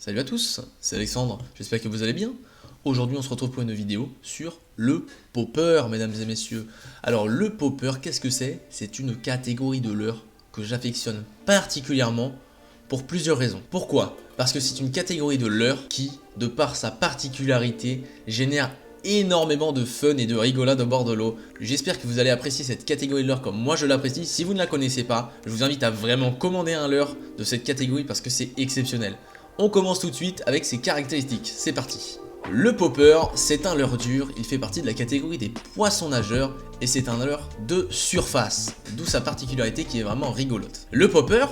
Salut à tous, c'est Alexandre, j'espère que vous allez bien. Aujourd'hui on se retrouve pour une vidéo sur le popper, mesdames et messieurs. Alors le popper, qu'est-ce que c'est? C'est une catégorie de leurre que j'affectionne particulièrement pour plusieurs raisons. Pourquoi? Parce que c'est une catégorie de leurre qui, de par sa particularité, génère énormément de fun et de rigolade au bord de l'eau. J'espère que vous allez apprécier cette catégorie de leurre comme moi je l'apprécie. Si vous ne la connaissez pas, je vous invite à vraiment commander un leurre de cette catégorie parce que c'est exceptionnel. On commence tout de suite avec ses caractéristiques, c'est parti. Le popper, c'est un leurre dur, il fait partie de la catégorie des poissons nageurs et c'est un leurre de surface, d'où sa particularité qui est vraiment rigolote. Le popper,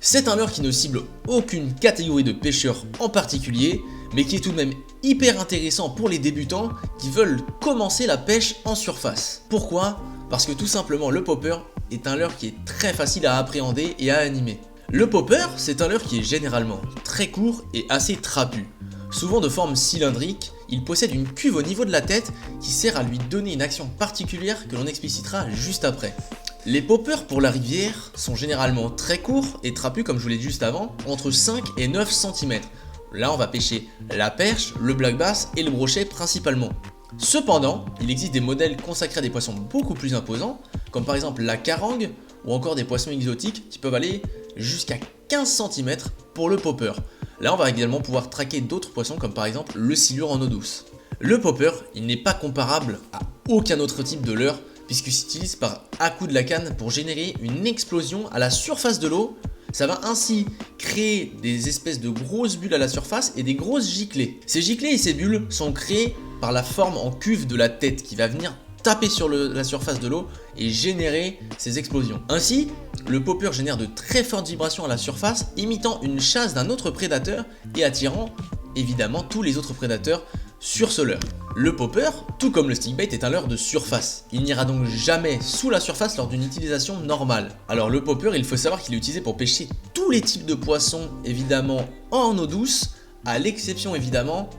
c'est un leurre qui ne cible aucune catégorie de pêcheurs en particulier, mais qui est tout de même hyper intéressant pour les débutants qui veulent commencer la pêche en surface. Pourquoi? Parce que tout simplement le popper est un leurre qui est très facile à appréhender et à animer. Le popper, c'est un leurre qui est généralement très court et assez trapu. Souvent de forme cylindrique, il possède une cuve au niveau de la tête qui sert à lui donner une action particulière que l'on explicitera juste après. Les poppers pour la rivière sont généralement très courts et trapus comme je vous l'ai dit juste avant, entre 5 et 9 cm. Là on va pêcher la perche, le black bass et le brochet principalement. Cependant, il existe des modèles consacrés à des poissons beaucoup plus imposants, comme par exemple la carangue ou encore des poissons exotiques qui peuvent aller jusqu'à 15 cm pour le popper. Là on va également pouvoir traquer d'autres poissons comme par exemple le silure en eau douce. Le popper, il n'est pas comparable à aucun autre type de leurre puisqu'il s'utilise par à-coup de la canne pour générer une explosion à la surface de l'eau. Ça va ainsi créer des espèces de grosses bulles à la surface et des grosses giclées. Ces giclées et ces bulles sont créées par la forme en cuve de la tête qui va venir taper sur la surface de l'eau et générer ces explosions. Ainsi, le popper génère de très fortes vibrations à la surface, imitant une chasse d'un autre prédateur et attirant évidemment tous les autres prédateurs sur ce leurre. Le popper, tout comme le stickbait, est un leurre de surface. Il n'ira donc jamais sous la surface lors d'une utilisation normale. Alors le popper, il faut savoir qu'il est utilisé pour pêcher tous les types de poissons, évidemment en eau douce, à l'exception évidemment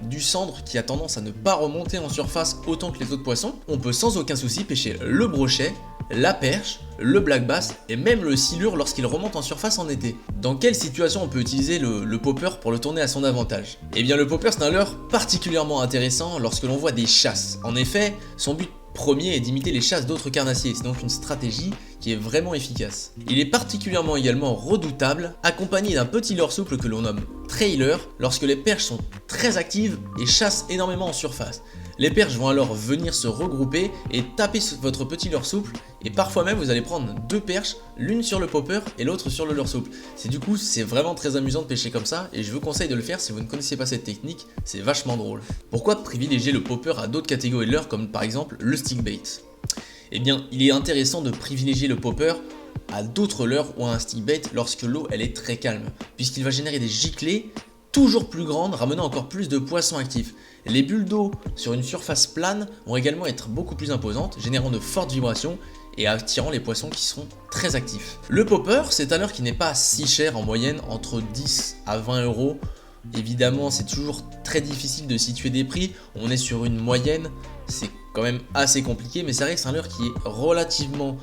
du cendre qui a tendance à ne pas remonter en surface autant que les autres poissons. On peut sans aucun souci pêcher le brochet, la perche, le black bass et même le silure lorsqu'il remonte en surface en été. Dans quelle situation on peut utiliser le popper pour le tourner à son avantage? Eh bien le popper c'est un leurre particulièrement intéressant lorsque l'on voit des chasses. En effet, son but premier est d'imiter les chasses d'autres carnassiers, c'est donc une stratégie qui est vraiment efficace. Il est particulièrement également redoutable, accompagné d'un petit leurre souple que l'on nomme trailer, lorsque les perches sont très actives et chassent énormément en surface. Les perches vont alors venir se regrouper et taper sur votre petit leurre souple, et parfois même vous allez prendre deux perches, l'une sur le popper et l'autre sur le leurre souple. C'est vraiment très amusant de pêcher comme ça, et je vous conseille de le faire si vous ne connaissez pas cette technique, c'est vachement drôle. Pourquoi privilégier le popper à d'autres catégories de leurres comme par exemple le stickbait? Eh bien, il est intéressant de privilégier le popper à d'autres leurres ou à un stickbait lorsque l'eau elle est très calme, puisqu'il va générer des giclées toujours plus grandes, ramenant encore plus de poissons actifs. Les bulles d'eau sur une surface plane vont également être beaucoup plus imposantes, générant de fortes vibrations et attirant les poissons qui seront très actifs. Le popper, c'est un leurre qui n'est pas si cher en moyenne, entre 10 à 20 euros. Évidemment, c'est toujours très difficile de situer des prix, on est sur une moyenne, c'est quand même assez compliqué, mais ça reste un leurre qui est relativement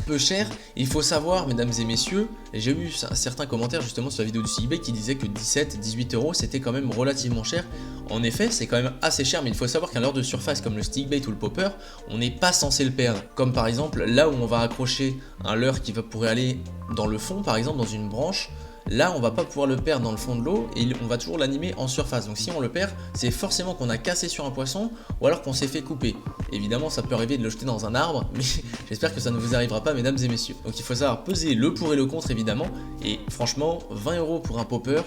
peu cher. Il faut savoir, mesdames et messieurs, j'ai eu certains commentaires justement sur la vidéo du stickbait qui disaient que 17-18 euros c'était quand même relativement cher. En effet, c'est quand même assez cher, mais il faut savoir qu'un leurre de surface comme le stickbait ou le popper, on n'est pas censé le perdre. Comme par exemple là où on va accrocher un leurre qui pourrait aller dans le fond, par exemple dans une branche. Là on va pas pouvoir le perdre dans le fond de l'eau et on va toujours l'animer en surface. Donc si on le perd, c'est forcément qu'on a cassé sur un poisson ou alors qu'on s'est fait couper. Évidemment ça peut arriver de le jeter dans un arbre, mais j'espère que ça ne vous arrivera pas mesdames et messieurs. Donc il faut savoir peser le pour et le contre évidemment. Et franchement 20 euros pour un popper,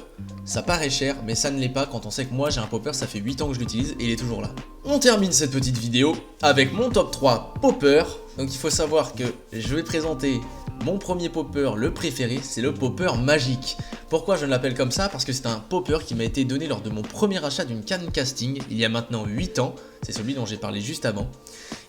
ça paraît cher mais ça ne l'est pas quand on sait que moi j'ai un popper, ça fait 8 ans que je l'utilise et il est toujours là. On termine cette petite vidéo avec mon top 3 popper. Donc il faut savoir que je vais présenter mon premier popper, le préféré, c'est le popper magique. Pourquoi je l'appelle comme ça? Parce que c'est un popper qui m'a été donné lors de mon premier achat d'une canne casting, il y a maintenant 8 ans. C'est celui dont j'ai parlé juste avant.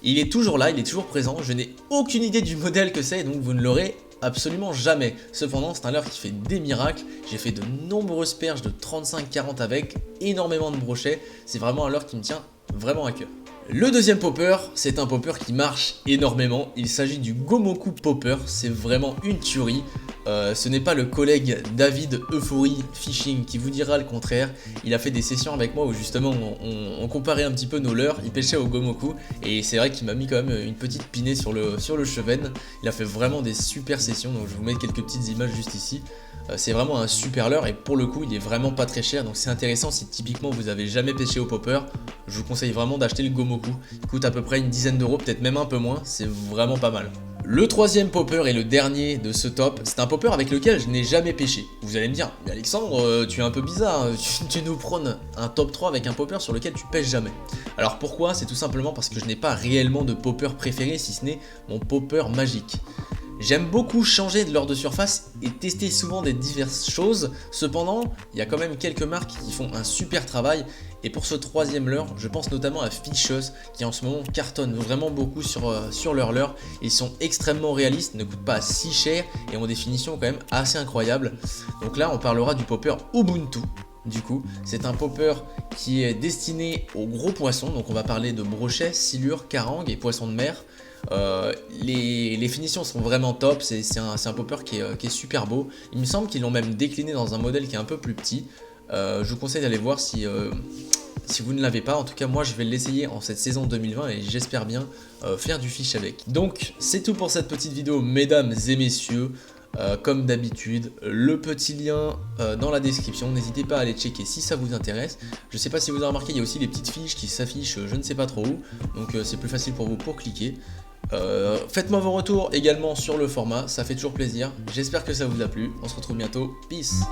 Il est toujours là, il est toujours présent. Je n'ai aucune idée du modèle que c'est, donc vous ne l'aurez absolument jamais. Cependant, c'est un leurre qui fait des miracles. J'ai fait de nombreuses perches de 35-40 avec, énormément de brochets. C'est vraiment un leurre qui me tient vraiment à cœur. Le deuxième popper, c'est un popper qui marche énormément. Il s'agit du Gomoku Popper, c'est vraiment une tuerie. ce n'est pas le collègue David Euphorie Fishing qui vous dira le contraire. Il a fait des sessions avec moi où justement on comparait un petit peu nos leurres. Il pêchait au Gomoku et c'est vrai qu'il m'a mis quand même une petite pinée sur le cheven. Il a fait vraiment des super sessions, donc je vous mets quelques petites images juste ici. C'est vraiment un super leurre et pour le coup il est vraiment pas très cher, donc c'est intéressant si typiquement vous avez jamais pêché au popper. Je vous conseille vraiment d'acheter le Gomoku. Il coûte à peu près une dizaine d'euros, peut-être même un peu moins, c'est vraiment pas mal. Le troisième popper et le dernier de ce top, c'est un popper avec lequel je n'ai jamais pêché. Vous allez me dire, mais Alexandre, tu es un peu bizarre, tu nous prônes un top 3 avec un popper sur lequel tu pêches jamais. Alors pourquoi? C'est tout simplement parce que je n'ai pas réellement de popper préféré si ce n'est mon popper magique. J'aime beaucoup changer de leurre de surface et tester souvent des diverses choses. Cependant, il y a quand même quelques marques qui font un super travail. Et pour ce troisième leurre, je pense notamment à Fishes qui en ce moment cartonne vraiment beaucoup sur leur leurre. Ils sont extrêmement réalistes, ne coûtent pas si cher et ont des finitions quand même assez incroyables. Donc là, on parlera du popper Ubuntu. Du coup, c'est un popper qui est destiné aux gros poissons. Donc on va parler de brochets, silures, carangues et poissons de mer. Les finitions sont vraiment top, c'est un popper qui est super beau. Il me semble qu'ils l'ont même décliné dans un modèle qui est un peu plus petit. Je vous conseille d'aller voir si vous ne l'avez pas. En tout cas moi je vais l'essayer en cette saison 2020 et j'espère bien faire du fish avec. Donc c'est tout pour cette petite vidéo mesdames et messieurs. Comme d'habitude, le petit lien dans la description, n'hésitez pas à aller checker si ça vous intéresse. Je sais pas si vous avez remarqué, il y a aussi les petites fiches qui s'affichent je ne sais pas trop où, donc c'est plus facile pour vous pour cliquer. Faites-moi vos retours également sur le format, ça fait toujours plaisir. J'espère que ça vous a plu, on se retrouve bientôt, peace.